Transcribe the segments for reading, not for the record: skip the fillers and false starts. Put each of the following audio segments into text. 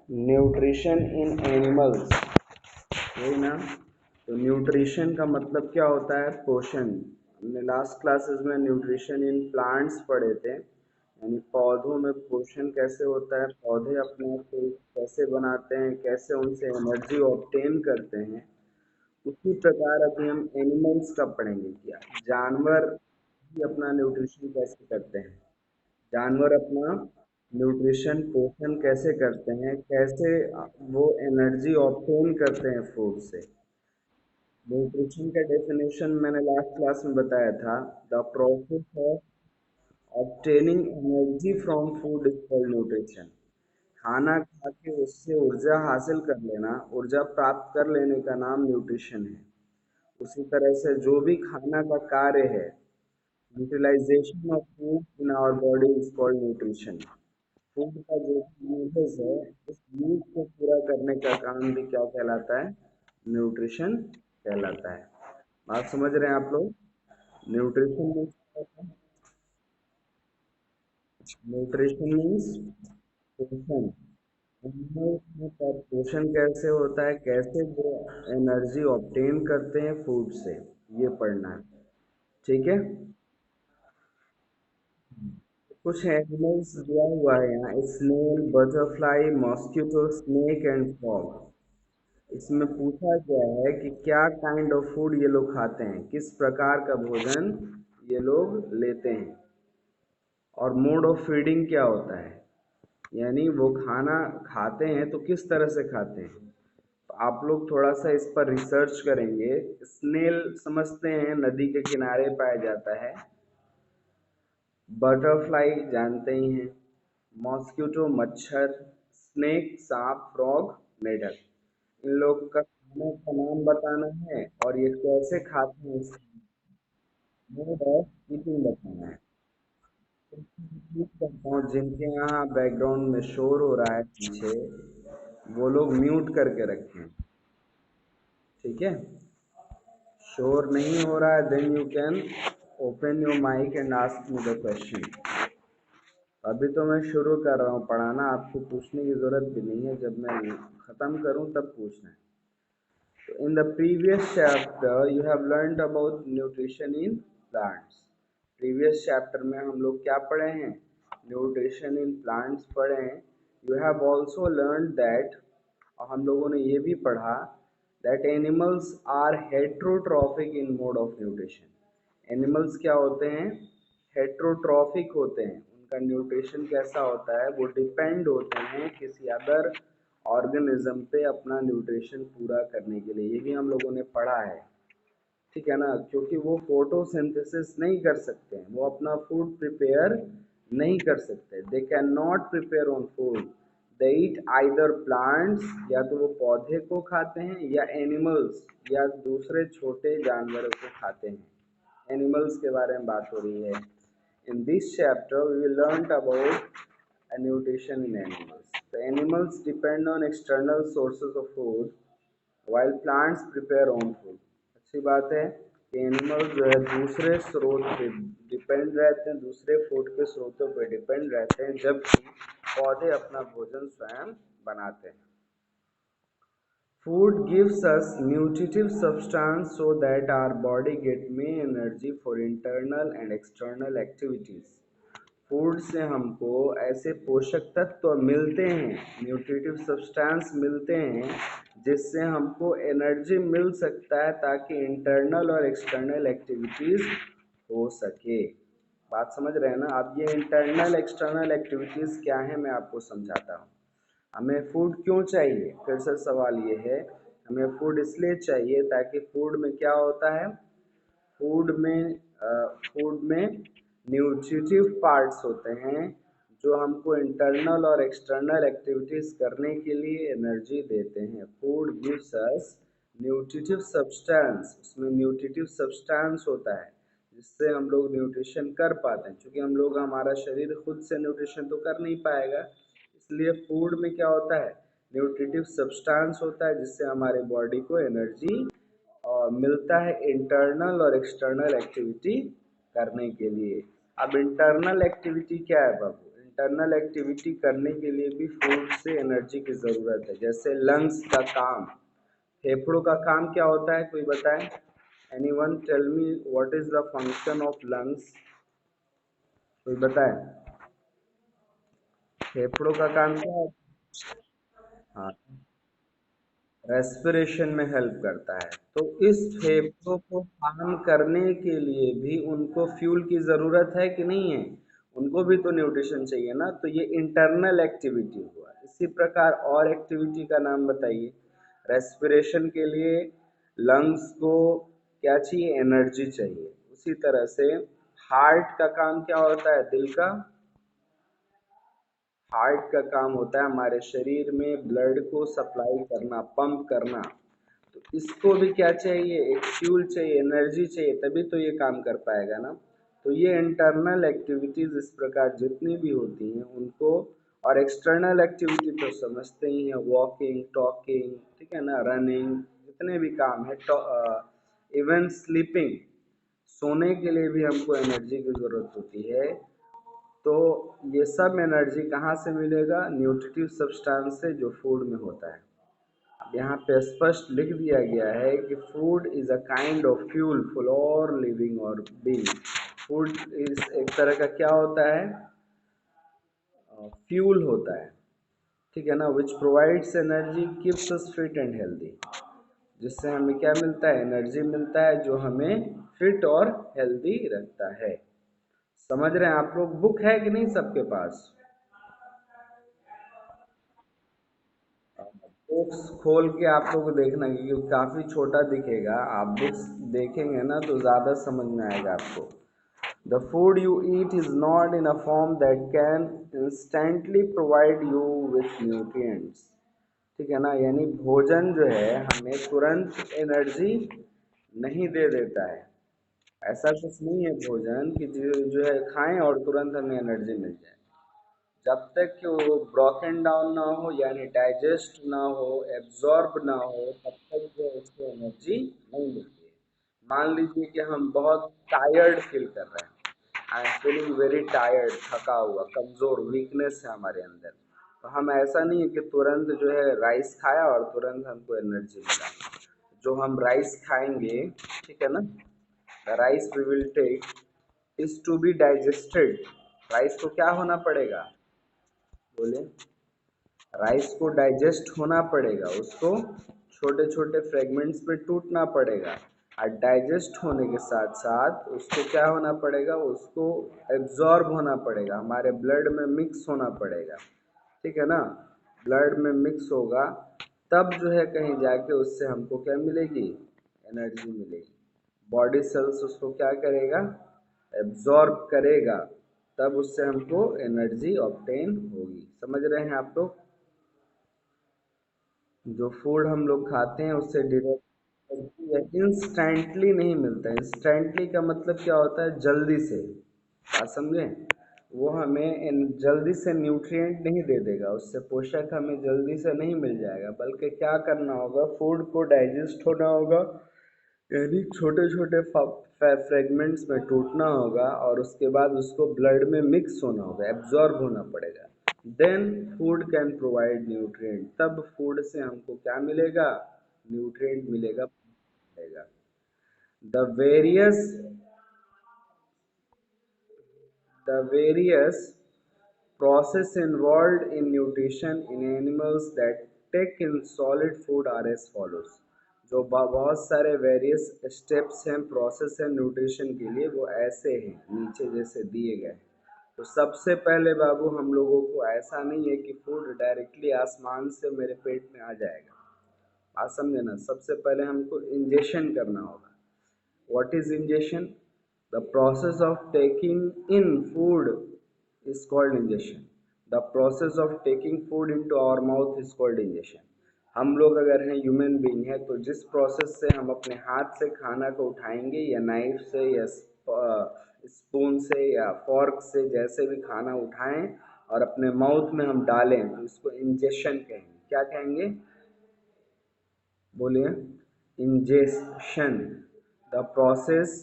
Nutrition in animals, यही ना। तो न्यूट्रिशन का मतलब क्या होता है? पोषण। हमने लास्ट क्लासेस में न्यूट्रिशन इन प्लांट्स पढ़े थे, यानी पौधों में पोषण कैसे होता है, पौधे अपने आप को कैसे बनाते हैं, कैसे उनसे एनर्जी ऑब्टेन करते हैं। उसी प्रकार अभी हम एनिमल्स का पढ़ेंगे, क्या जानवर भी अपना न्यूट्रिशन कैसे करते हैं, जानवर अपना न्यूट्रिशन पोषण कैसे करते हैं, कैसे वो एनर्जी ऑब्टेन करते हैं फूड से। न्यूट्रिशन का डेफिनेशन मैंने लास्ट क्लास में बताया था। The process of obtaining energy from food is called nutrition. खाना खा के उससे ऊर्जा हासिल कर लेना, ऊर्जा प्राप्त कर लेने का नाम न्यूट्रिशन है। उसी तरह से जो भी खाना का कार्य है, utilisation of food in our body is called nutrition. Food का जो यूजेस है, उस यूज को पूरा करने का काम भी क्या कहलाता है? न्यूट्रिशन कहलाता है। बात समझ रहे हैं आप लोग? न्यूट्रिशन मीन्स, न्यूट्रिशन मीन्स पोषण। एनिमल्स में पोषण कैसे होता है, कैसे वो एनर्जी ऑब्टेन करते हैं फूड से, ये पढ़ना है। ठीक है। कुछ एनिमल्स दिया हुआ है यहाँ, snail, butterfly, mosquito, snake and frog. इसमें पूछा गया है कि क्या काइंड ऑफ फूड ये लोग खाते हैं, किस प्रकार का भोजन ये लोग लेते हैं, और मोड ऑफ फीडिंग क्या होता है, यानी वो खाना खाते हैं तो किस तरह से खाते हैं। तो आप लोग थोड़ा सा इस पर रिसर्च करेंगे। स्नेल समझते हैं, नदी के किनारे पाया जाता है। बटरफ्लाई जानते ही हैं, मॉस्किटो मच्छर, स्नेक सांप, फ्रॉग मेढक। इन लोग का खाने का नाम बताना है और ये कैसे खाते हैं, मोड ऑफ ईटिंग बताना है। उम्मीद करता हूँ जिनके यहाँ बैकग्राउंड में शोर हो रहा है पीछे, वो लोग म्यूट करके रखें। ठीक है। शोर नहीं हो रहा है, then you can open your mic and ask me the question. अभी तो मैं शुरू कर रहा हूँ पढ़ाना, आपको पूछने की ज़रूरत भी नहीं है, जब मैं ख़त्म करूँ तब पूछना है। तो in the previous chapter you have learned about nutrition in plants. Previous chapter में हम लोग क्या पढ़े हैं? न्यूट्रिशन इन प्लांट्स पढ़े हैं। You have also learn that, और हम लोगों ने ये भी पढ़ा, that animals are heterotrophic in mode of nutrition. Animals क्या होते हैं? हेट्रोट्रॉफिक होते हैं। उनका न्यूट्रिशन कैसा होता है? वो डिपेंड होते हैं किसी अदर ऑर्गेनिज्म पे अपना न्यूट्रिशन पूरा करने के लिए। ये भी हम लोगों ने पढ़ा है, ठीक है ना, क्योंकि वो फोटोसिंथेसिस नहीं कर सकते हैं, वो अपना फूड प्रिपेयर नहीं कर सकते। They can not prepare on food, they eat either plants, या तो वो पौधे को खाते हैं, या एनिमल्स, या दूसरे छोटे जानवरों को खाते हैं। एनिमल्स के बारे में बात हो रही है। In this chapter we will learn about nutrition in animals. The animals depend on external sources of food while plants prepare own food. अच्छी बात है कि एनिमल जो है दूसरे स्रोत पे डिपेंड रहते हैं, दूसरे फूड के स्रोतों पे डिपेंड रहते हैं, जबकि पौधे अपना भोजन स्वयं बनाते हैं। Food gives us nutritive substance so that our body get main energy for internal and external activities. Food से हमको ऐसे पोषक तत्व मिलते हैं, न्यूट्रिटिव सब्सटेंस मिलते हैं, जिससे हमको एनर्जी मिल सकता है ताकि इंटरनल और एक्सटर्नल एक्टिविटीज़ हो सके। बात समझ रहे हैं ना आप? ये इंटरनल एक्सटर्नल एक्टिविटीज़ क्या है, मैं आपको समझाता हूँ। हमें फूड क्यों चाहिए? फिर से सवाल ये है, हमें फूड इसलिए चाहिए ताकि फूड में क्या होता है? फूड में न्यूट्रिटिव पार्ट्स होते हैं जो हमको इंटरनल और एक्सटर्नल एक्टिविटीज़ करने के लिए एनर्जी देते हैं। Food gives us nutritive substance, उसमें न्यूट्रिटिव सब्सटेंस होता है जिससे हम लोग न्यूट्रिशन कर पाते हैं। क्योंकि हम लोग, हमारा शरीर खुद से न्यूट्रिशन तो कर नहीं पाएगा, इसलिए फूड में क्या होता है? न्यूट्रिटिव सब्सटेंस होता है जिससे हमारे बॉडी को एनर्जी मिलता है इंटरनल और एक्सटर्नल एक्टिविटी करने के लिए। अब इंटरनल एक्टिविटी क्या है बाबू? इंटरनल एक्टिविटी करने के लिए भी फूड से एनर्जी की ज़रूरत है। जैसे लंग्स का काम, फेफड़ों का काम क्या होता है, कोई बताए? Anyone tell me what is the function of lungs? कोई बताए? फेफड़ों का काम क्या है? हाँ, रेस्पिरेशन में हेल्प करता है। तो इस फेफड़ों को काम करने के लिए भी उनको फ्यूल की ज़रूरत है कि नहीं है? उनको भी तो न्यूट्रिशन चाहिए ना। तो ये इंटरनल एक्टिविटी हुआ। इसी प्रकार और एक्टिविटी का नाम बताइए। रेस्पिरेशन के लिए लंग्स को क्या चाहिए? एनर्जी चाहिए। उसी तरह से हार्ट का काम क्या होता है? दिल का, हार्ट का काम होता है हमारे शरीर में ब्लड को सप्लाई करना, पंप करना। तो इसको भी क्या चाहिए? एक फ्यूल चाहिए, एनर्जी चाहिए, तभी तो ये काम कर पाएगा ना। तो ये इंटरनल एक्टिविटीज इस प्रकार जितनी भी होती हैं उनको, और एक्सटर्नल एक्टिविटी तो समझते ही हैं, वॉकिंग, टॉकिंग, ठीक है ना, रनिंग, जितने भी काम है, इवन स्लीपिंग, सोने के लिए भी हमको एनर्जी की ज़रूरत होती है। तो ये सब एनर्जी कहाँ से मिलेगा? न्यूट्रिटिव सब्सटेंस से, जो फूड में होता है। अब यहाँ पे स्पष्ट लिख दिया गया है कि food is a kind of fuel for और लिविंग और बीइंग। फूड इस एक तरह का क्या होता है? फ्यूल होता है, ठीक है ना, which provides energy, keeps us fit and healthy. जिससे हमें क्या मिलता है? एनर्जी मिलता है, जो हमें फिट और हेल्दी रखता है। समझ रहे हैं आप लोग? बुक है कि नहीं सबके पास? बुक्स खोल के आप लोग को देखना, क्योंकि काफ़ी छोटा दिखेगा। आप बुक्स देखेंगे ना तो ज़्यादा समझ में आएगा आपको। The food you eat is not in a form that can instantly provide you with nutrients, ठीक है ना। यानी भोजन जो है हमें तुरंत एनर्जी नहीं दे देता है। ऐसा कुछ नहीं है भोजन कि जो है खाएं और तुरंत हमें एनर्जी मिल जाए। जब तक कि वो ब्रोकन डाउन ना हो, यानी डाइजेस्ट ना हो, एब्जॉर्ब ना हो, तब तक जो है उसको एनर्जी नहीं मिलती है। मान लीजिए कि हम बहुत टायर्ड फील कर रहे हैं, I am feeling very tired, थका हुआ, कमज़ोर, वीकनेस है हमारे अंदर। तो हम, ऐसा नहीं है कि तुरंत जो है राइस खाया और तुरंत हमको एनर्जी मिला। जो हम राइस खाएंगे, ठीक है ना, the rice we will take is to be digested. Rice को क्या होना पड़ेगा? बोले, राइस को डाइजेस्ट होना पड़ेगा, उसको छोटे छोटे फ्रेगमेंट्स में टूटना पड़ेगा। और डाइजेस्ट होने के साथ साथ उसको क्या होना पड़ेगा? उसको एब्जॉर्ब होना पड़ेगा, हमारे ब्लड में मिक्स होना पड़ेगा, ठीक है ना। ब्लड में मिक्स होगा तब जो है कहीं जाके उससे हमको क्या मिलेगी? एनर्जी मिलेगी। बॉडी सेल्स उसको क्या करेगा? एब्जॉर्ब करेगा, तब उससे हमको एनर्जी ऑब्टेन होगी। समझ रहे हैं आप लोग? जो फूड हम लोग खाते हैं उससे डायरेक्ट इंस्टेंटली नहीं मिलता है। इंस्टेंटली का मतलब क्या होता है? जल्दी से। बात समझे? वो हमें जल्दी से न्यूट्रिएंट नहीं दे देगा, उससे पोषक हमें जल्दी से नहीं मिल जाएगा। बल्कि क्या करना होगा? फूड को डाइजेस्ट होना होगा, यानी छोटे छोटे फ्रेगमेंट्स में टूटना होगा, और उसके बाद उसको ब्लड में मिक्स होना होगा, एब्जॉर्ब होना पड़ेगा। Then food can provide nutrient. तब फूड से हमको क्या मिलेगा? न्यूट्रिएंट मिलेगा। The various the various process involved in nutrition in animals that take in solid food are as follows। जो बहुत सारे वेरियस स्टेप्स हैं, प्रोसेस है न्यूट्रिशन के लिए, वो ऐसे हैं नीचे जैसे दिए गए हैं। तो सबसे पहले बाबू, हम लोगों को ऐसा नहीं है कि फूड डायरेक्टली आसमान से मेरे पेट में आ जाएगा। बात समझे ना? सबसे पहले हमको इंजेक्शन करना होगा। What is ingestion? The process of taking in food is called ingestion. The process of taking food into our mouth is called ingestion. हम लोग अगर हैं ह्यूमन बीइंग है, तो जिस प्रोसेस से हम अपने हाथ से खाना को उठाएंगे, या नाइफ से, या स्पून से, या फॉर्क से, जैसे भी खाना उठाएं और अपने माउथ में हम डालें, तो इसको इंजेक्शन कहेंगे। क्या कहेंगे? बोलिए। Injection, the process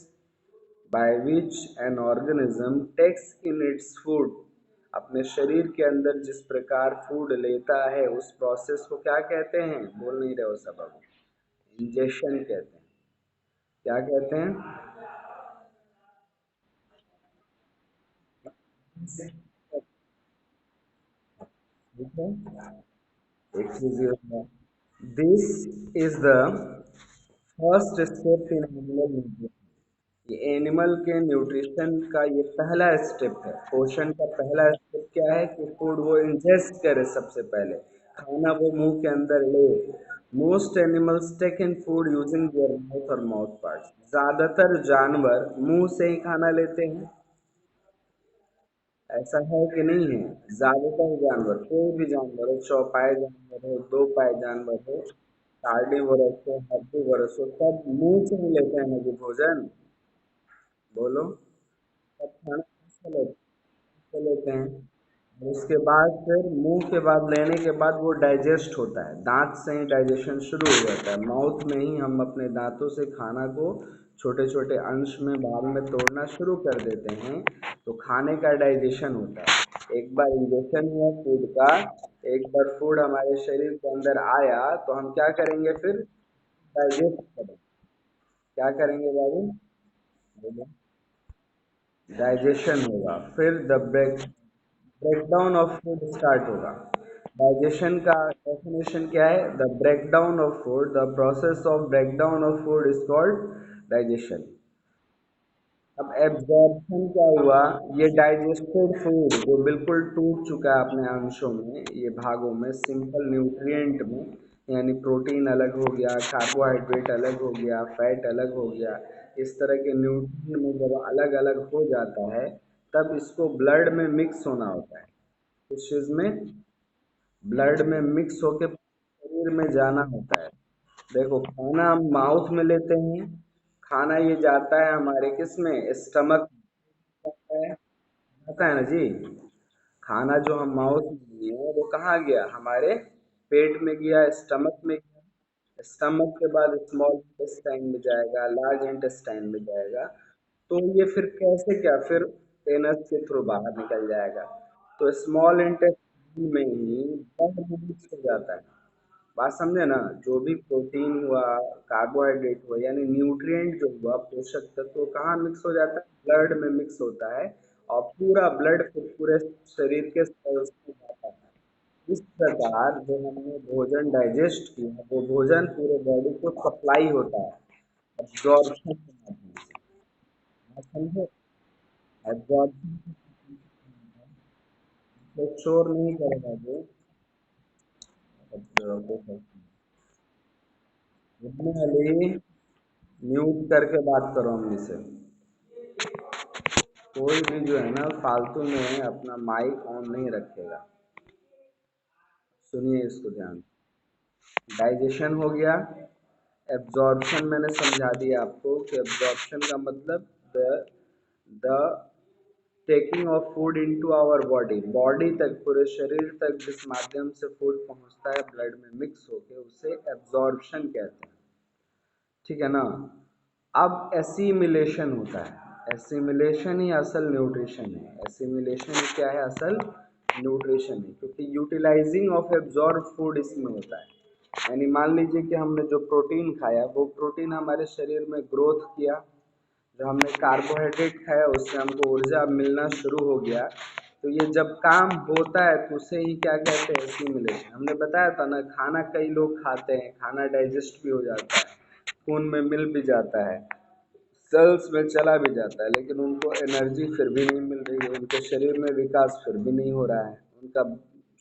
by which an organism takes in its food अपने शरीर के अंदर जिस प्रकार फूड लेता है उस प्रोसेस को क्या कहते हैं? बोल नहीं रहे हो सब अभी। इंजेक्शन कहते हैं। क्या कहते हैं? ठीक है, एक चीज ये होता है। This is the first step in animal nutrition. ये एनिमल के न्यूट्रिशन का ये पहला स्टेप है। पोषण का पहला स्टेप क्या है कि फूड वो इंजेस्ट करे। सबसे पहले खाना वो मुंह के अंदर ले। Most animals take in food using their mouth और माउथ पार्ट्स। ज्यादातर जानवर मुंह से ही खाना लेते हैं। ऐसा है कि नहीं है? ज्यादातर जानवर, कोई भी जानवर हो, चौपाए जानवर हो, दो पाए जानवर हो, कार्निवोरस हो, हर्बीवोरस हो, सब मुंह से ही लेते हैं ना जी भोजन। बोलो। सब खाना कैसे लेते हैं? उसके बाद फिर मुंह के बाद लेने के बाद वो डाइजेस्ट होता है। दांत से ही डाइजेशन शुरू हो जाता है। माउथ में ही हम अपने दांतों से खाना को छोटे छोटे अंश में भाग में तोड़ना शुरू कर देते हैं। तो खाने का डाइजेशन होता है। एक बार इंजेक्शन हुआ फूड का, एक बार फूड हमारे शरीर के अंदर आया तो हम क्या करेंगे फिर? डाइजेस्ट करेंगे। क्या करेंगे बाबू? डाइजेशन होगा। फिर the breakdown of food start होगा। डाइजेशन का डेफिनेशन क्या है? The breakdown of food, the process of breakdown of food is called digestion. अब एब्जॉर्प्शन क्या हुआ? ये डाइजेस्टेड फूड जो बिल्कुल टूट चुका है अपने अंशों में, ये भागों में, सिंपल न्यूट्रिएंट में, यानी प्रोटीन अलग हो गया, कार्बोहाइड्रेट अलग हो गया, फैट अलग हो गया, इस तरह के न्यूट्रिएंट में जब अलग अलग हो जाता है तब इसको ब्लड में मिक्स होना होता है। इस चीज़ में ब्लड में मिक्स होके शरीर में जाना होता है। देखो, खाना हम माउथ में लेते हैं। खाना ये जाता है हमारे किस में? स्टमक में जाता है ना जी। खाना जो हम माउथ में लिए वो कहाँ गया? हमारे पेट में गया, स्टमक में गया। स्टमक के बाद स्मॉल इंटेस्टाइन में जाएगा, लार्ज इंटेस्टाइन में जाएगा। तो ये फिर कैसे क्या? फिर एनस के थ्रू बाहर निकल जाएगा। तो स्मॉल इंटेस्टाइन में ही ब्लड में मिक्स हो जाता है। बात समझे ना? जो भी प्रोटीन हुआ, कार्बोहाइड्रेट हुआ, यानी न्यूट्रिएंट जो हुआ, पोषक तत्व, वो कहाँ मिक्स हो जाता है? ब्लड में मिक्स होता है। और पूरा ब्लड फिर पूरे शरीर के सेल्स में जाता है। इस प्रकार जो हमने भोजन डाइजेस्ट किया वो भोजन पूरे बॉडी को सप्लाई होता है एब्जॉर्प्शन के माध्यम से। बात समझे? एब्जॉर्प्शन को शोर नहीं करेगा जो एब्जॉर्प्शन। म्यूट करके बात करो अम्मी से। कोई भी जो है ना फालतू में अपना माइक ऑन नहीं रखेगा। सुनिए इसको ध्यान। डाइजेशन हो गया। एब्जॉर्प्शन मैंने समझा दिया आपको कि एब्जॉर्प्शन का मतलब the taking of food into our body. Body तक, पूरे शरीर तक जिस माध्यम से फूड पहुंचता है ब्लड में मिक्स होके, उसे एब्जॉर्प्शन कहते हैं। ठीक है ना? अब एसिमिलेशन होता है। एसिमिलेशन ही असल न्यूट्रिशन है। एसिमिलेशन ही क्या है? असल न्यूट्रिशन है, क्योंकि यूटिलाइजिंग ऑफ एब्जॉर्ब फूड इसमें होता है। यानी मान लीजिए कि हमने जो प्रोटीन खाया वो प्रोटीन हमारे शरीर में ग्रोथ किया। जो हमने कार्बोहाइड्रेट खाया उससे हमको ऊर्जा मिलना शुरू हो गया। तो ये जब काम होता है तो उसे ही क्या कहते हैं? एसिमिलेशन। हमने बताया था ना, खाना कई लोग खाते हैं, खाना डाइजेस्ट भी हो जाता है, खून में मिल भी जाता है, सेल्स में चला भी जाता है, लेकिन उनको एनर्जी फिर भी नहीं मिल रही है, उनके शरीर में विकास फिर भी नहीं हो रहा है, उनका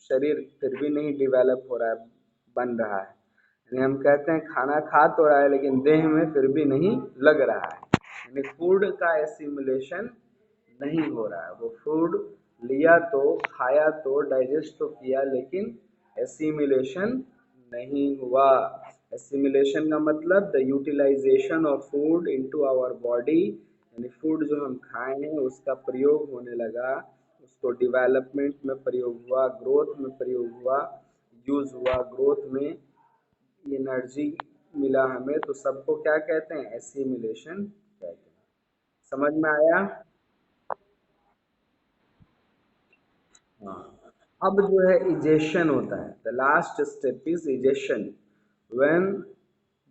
शरीर फिर भी नहीं डिवेलप हो रहा है, बन रहा है। यानी हम कहते हैं खाना खा तो रहा है लेकिन देह में फिर भी नहीं लग रहा है। यानी फूड का एसिमुलेशन नहीं हो रहा है। वो फूड लिया तो, खाया तो, डाइजेस्ट तो किया, लेकिन एसिमिलेशन नहीं हुआ। एसिमिलेशन का मतलब the utilisation of food into our body. यानी फूड जो हम खाए हैं उसका प्रयोग होने लगा, उसको डिवेलपमेंट में प्रयोग हुआ, ग्रोथ में प्रयोग हुआ, यूज हुआ, ग्रोथ में एनर्जी मिला हमें, तो सबको क्या कहते हैं? एसिमिलेशन कहते हैं। समझ में आया? हाँ, अब जो है इजेशन होता है, the last step is egestion. When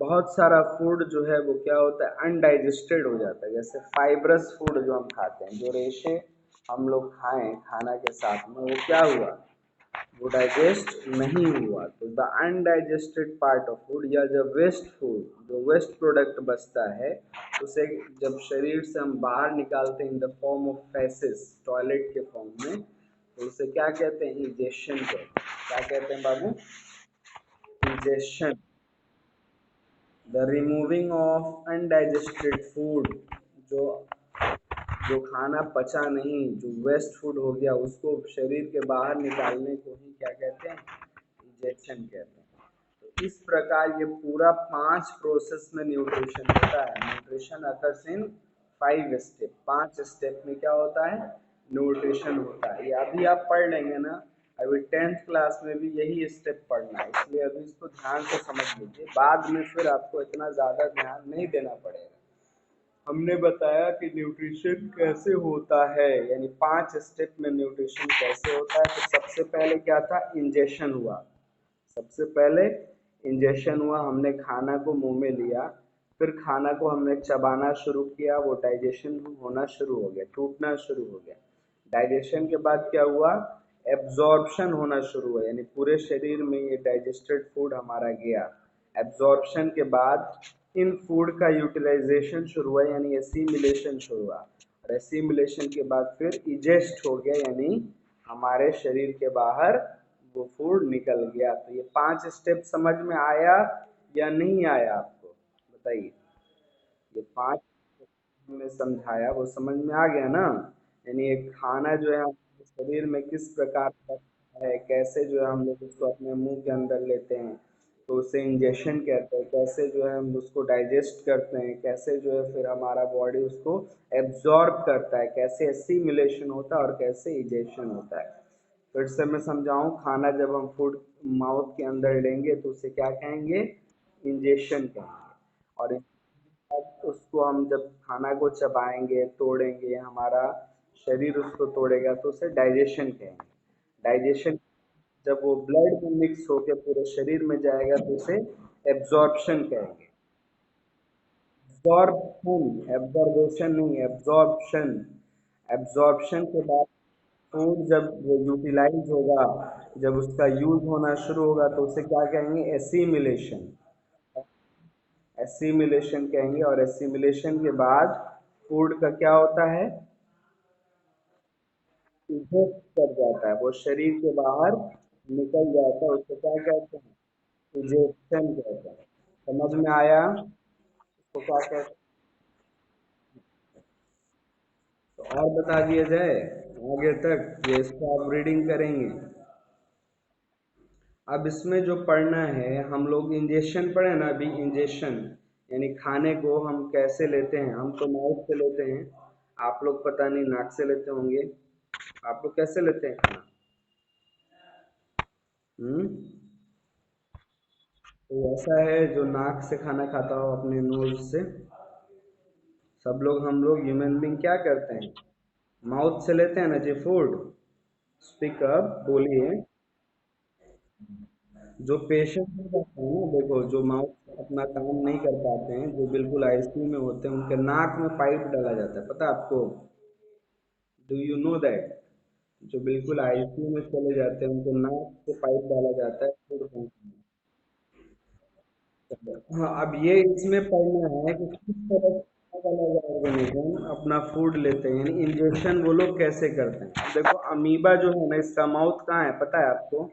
बहुत सारा फूड जो है वो क्या होता है, अनडाइजेस्टेड हो जाता है। जैसे फाइब्रस फूड जो हम खाते हैं, जो रेशे हम लोग खाएं खाना के साथ में, वो क्या हुआ, वो डाइजेस्ट नहीं हुआ। तो the undigested part of food, या जब वेस्ट फूड, जो वेस्ट प्रोडक्ट बचता है, उसे जब शरीर से हम बाहर निकालते हैं in the form of phases, toilet के फॉर्म में, तो उसे क्या कहते हैं, इजेशन कहते हैं। क्या कहते हैं बाबू, egestion. The removing of undigested food, जो जो खाना पचा नहीं, जो वेस्ट फूड हो गया, उसको शरीर के बाहर निकालने को ही क्या कहते हैं, इंजेक्शन कहते हैं। तो इस प्रकार ये पूरा 5 प्रोसेस में न्यूट्रिशन होता है। Nutrition occurs in 5 step, 5 step में क्या होता है, न्यूट्रिशन होता है। ये अभी आप पढ़ लेंगे ना, अभी 10th क्लास में भी यही स्टेप पढ़ना है, इसलिए अभी इसको ध्यान से समझ लीजिए, बाद में फिर आपको इतना ज़्यादा ध्यान नहीं देना पड़ेगा। हमने बताया कि न्यूट्रिशन कैसे होता है, यानी 5 स्टेप में न्यूट्रिशन कैसे होता है। तो सबसे पहले क्या था, इंजेक्शन हुआ। सबसे पहले इंजेक्शन हुआ, हमने खाना को मुंह में लिया, फिर खाना को हमने चबाना शुरू किया, वो डाइजेशन होना शुरू हो गया, टूटना शुरू हो गया। डाइजेशन के बाद क्या हुआ, एब्जॉर्प्शन होना शुरू हुआ, यानी पूरे शरीर में ये डाइजेस्टेड फूड हमारा गया। एब्जॉर्प्शन के बाद इन फूड का यूटिलाइजेशन शुरू हुआ, यानी एसिमिलेशन शुरू हुआ, और एसिमिलेशन के बाद फिर इजेस्ट हो गया, यानी हमारे शरीर के बाहर वो फूड निकल गया। तो ये 5 स्टेप समझ में आया या नहीं आया आपको, बताइए। ये 5 हमने समझाया, वो समझ में आ गया ना। यानी एक खाना जो है हमारे शरीर में किस प्रकार का है, कैसे जो है हम लोग उसको अपने मुंह के अंदर लेते हैं, तो उसे इंजेक्शन कहते हैं। कैसे जो है हम उसको डाइजेस्ट करते हैं, कैसे जो है फिर हमारा बॉडी उसको एब्जॉर्ब करता है, कैसे एसिमिलेशन होता है और कैसे इजेक्शन होता है। फिर से मैं समझाऊं, खाना जब हम फूड माउथ के अंदर लेंगे तो उसे क्या कहेंगे, इंजेक्शन कहेंगे। और अब उसको हम जब खाना को चबाएंगे, तोड़ेंगे, हमारा शरीर उसको तोड़ेगा, तो उसे डाइजेशन कहेंगे। डाइजेशन जब वो ब्लड में मिक्स होकर पूरे शरीर में जाएगा तो उसे एब्जॉर्प्शन कहेंगे। एब्जॉर्प्शन, एब्जॉर्बेशन नहीं, एब्जॉर्प्शन। एब्जॉर्प्शन के बाद फूड जब वो यूटिलाइज होगा, जब उसका यूज होना शुरू होगा, तो उसे क्या कहेंगे, एसिमिलेशन। एसिमिलेशन कहेंगे। और एसिमिलेशन के बाद फूड का क्या होता है, इजेक्ट कर जाता है, वो शरीर के बाहर निकल जाता है, उसको क्या कहते हैं, इजेक्शन कहते हैं। समझ में आया, उसको क्या कहते हैं। तो और बता दिया जाए आगे तक, ये इसको आप रीडिंग करेंगे। अब इसमें जो पढ़ना है, हम लोग इंजेक्शन पढ़े ना अभी, इंजेक्शन यानी खाने को हम कैसे लेते हैं। हम तो माउथ से लेते हैं, आप लोग पता नहीं नाक से लेते होंगे। आप लोग कैसे लेते हैं खाना, हम्म। तो ऐसा है जो नाक से खाना खाता हो, अपने नोज से। सब लोग, हम लोग ह्यूमन बींग क्या करते हैं, माउथ से लेते हैं ना जी फूड। स्पीक अप, बोलिए। जो पेशेंट हो जाते हैं ना, देखो, जो माउथ अपना काम नहीं कर पाते हैं, जो बिल्कुल आईसीयू में होते हैं, उनके नाक में पाइप डाला जाता है, पता है आपको, डू यू नो दैट। जो बिल्कुल आईसीयू में चले जाते हैं, उनको नाक से पाइप डाला जाता है फूड पहुंचने। हाँ, अब ये इसमें पढ़ना है कि किस तरह से अलग अलग ऑर्गेनिज्म अपना फूड लेते हैं, यानी इंजेक्शन वो लोग कैसे करते हैं। अब देखो, अमीबा जो है ना, इसका माउथ कहाँ है पता है आपको,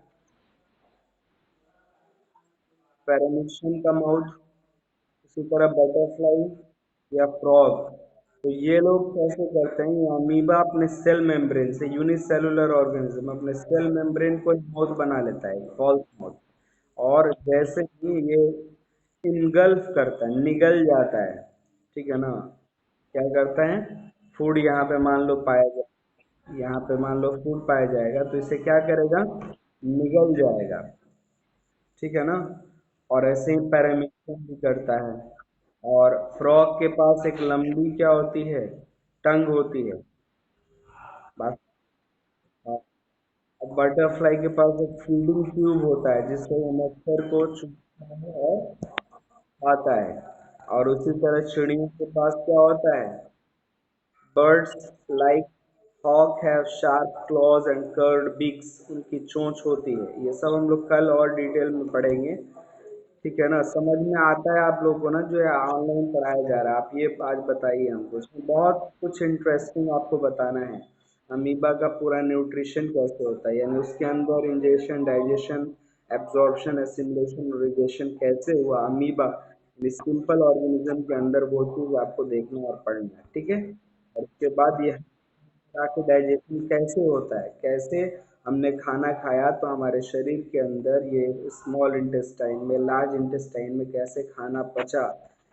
पैरामीशियम का माउथ, इसी तरह बटरफ्लाई या फ्रॉग। तो ये लोग कैसे करते हैं, ये अमीबा अपने सेल मेम्ब्रेन से, यूनिसेलुलर ऑर्गेनिज्म अपने सेल मेम्ब्रेन को माउथ बना लेता है, फॉल्स माउथ। और जैसे ही ये इनगल्फ करता है, निगल जाता है, ठीक है ना, क्या करता है, फूड यहाँ पे मान लो पाया जाए, यहाँ पे मान लो फूड पाया जाएगा, तो इसे क्या करेगा, निगल जाएगा, ठीक है ना। और ऐसे ही पैरामीशियम भी करता है। और फ्रॉग के पास एक लंबी क्या होती है, टंग होती है। बात, अब बटरफ्लाई के पास एक फीडिंग ट्यूब होता है जिससे वो मच्छर को चूसता है और खाता है। और उसी तरह चिड़ियों के पास क्या होता है? Birds like hawk have sharp claws and curved beaks, उनकी चोंच होती है। ये सब हम लोग कल और डिटेल में पढ़ेंगे। ठीक है ना? समझ में आता है आप लोगों को ना, जो है ऑनलाइन पढ़ाया जा रहा है? आप ये आज बताइए हमको, इसमें बहुत कुछ इंटरेस्टिंग आपको बताना है। अमीबा का पूरा न्यूट्रिशन कैसे होता है, यानी उसके अंदर इंजेशन, डाइजेशन, एब्जॉर्प्शन, एसिमिलेशन, रिजेशन कैसे हुआ अमीबा, सिंपल ऑर्गेनिज्म के अंदर, वो चीज़ आपको देखना और पढ़ना है। ठीक है? और उसके बाद ये आपको डाइजेशन कैसे होता है, कैसे हमने खाना खाया तो हमारे शरीर के अंदर ये स्मॉल इंटेस्टाइन में, लार्ज इंटेस्टाइन में कैसे खाना पचा,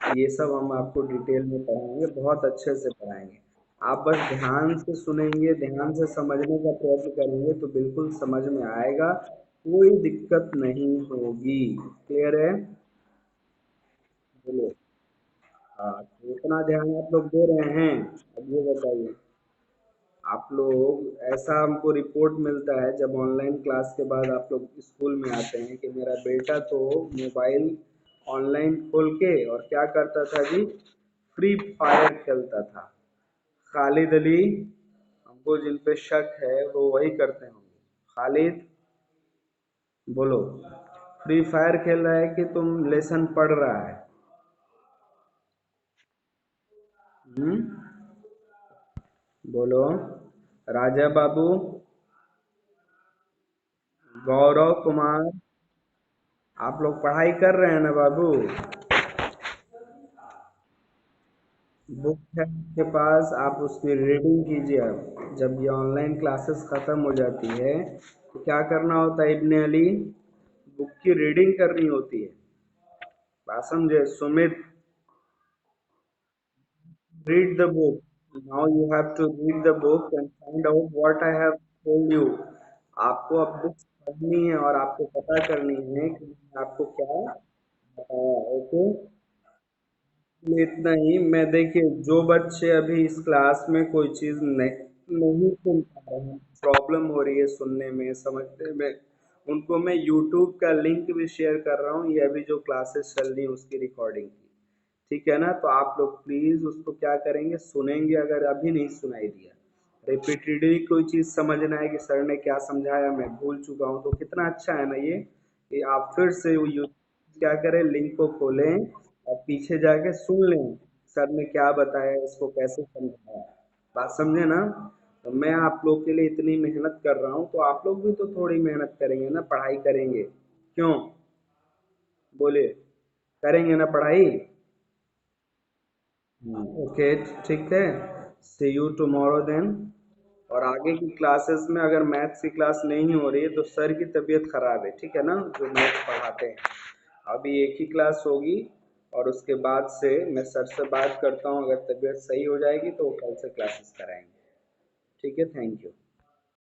ये सब हम आपको डिटेल में पढ़ाएंगे, बहुत अच्छे से पढ़ाएंगे। आप बस ध्यान से सुनेंगे, ध्यान से समझने का प्रयत्न करेंगे तो बिल्कुल समझ में आएगा, कोई दिक्कत नहीं होगी। क्लियर है? बोलो। हाँ, तो इतना ध्यान आप लोग दे रहे हैं? अब ये बताइए, आप लोग, ऐसा हमको रिपोर्ट मिलता है जब ऑनलाइन क्लास के बाद आप लोग स्कूल में आते हैं कि मेरा बेटा तो मोबाइल ऑनलाइन खोल के और क्या करता था जी, फ्री फायर खेलता था। खालिद अली, हमको जिन पे शक है वो वही करते होंगे। खालिद, बोलो। फ्री फायर खेल रहा है कि तुम लेसन पढ़ रहा है? हम्म, बोलो। राजा बाबू, गौरव कुमार, आप लोग पढ़ाई कर रहे हैं ना बाबू? बुक है आपके पास, आप उसकी रीडिंग कीजिए। अब जब ये ऑनलाइन क्लासेस ख़त्म हो जाती है तो क्या करना होता है इब्ने अली? बुक की रीडिंग करनी होती है। बात समझे Sumit? Read the book. Now you have to read the book and find out what I have told you. आपको अब बुक्स पढ़नी है और आपको पता करनी है कि मैंने आपको क्या बताया। ओके? इतना ही। मैं देखिए, जो बच्चे अभी इस क्लास में कोई चीज़ नहीं सुन पा रहे हैं, प्रॉब्लम हो रही है सुनने में, समझने में, उनको मैं यूट्यूब का लिंक भी शेयर कर रहा हूँ, ये अभी जो क्लासेस चल रही है उसकी रिकॉर्डिंग की। ठीक है ना? तो आप लोग प्लीज़ उसको क्या करेंगे, सुनेंगे। अगर अभी नहीं सुनाई दिया, रिपीटेडली कोई चीज़ समझना है कि सर ने क्या समझाया मैं भूल चुका हूँ, तो कितना अच्छा है ना ये कि आप फिर से वो क्या करें, लिंक को खोलें और पीछे जाके सुन लें, सर ने क्या बताया, इसको कैसे समझाया। बात समझे ना? तो मैं आप लोग के लिए इतनी मेहनत कर रहा हूँ तो आप लोग भी तो थोड़ी मेहनत करेंगे ना, पढ़ाई करेंगे। क्यों? बोलिए। करेंगे ना पढ़ाई? ओके, ठीक है। सी यू टुमारो देन। और आगे की क्लासेस में अगर मैथ्स की क्लास नहीं हो रही है तो सर की तबीयत खराब है, ठीक है ना, जो मैथ्स पढ़ाते हैं। अभी एक ही क्लास होगी और उसके बाद से मैं सर से बात करता हूँ, अगर तबीयत सही हो जाएगी तो वो कल से क्लासेस कराएंगे। ठीक है, थैंक यू।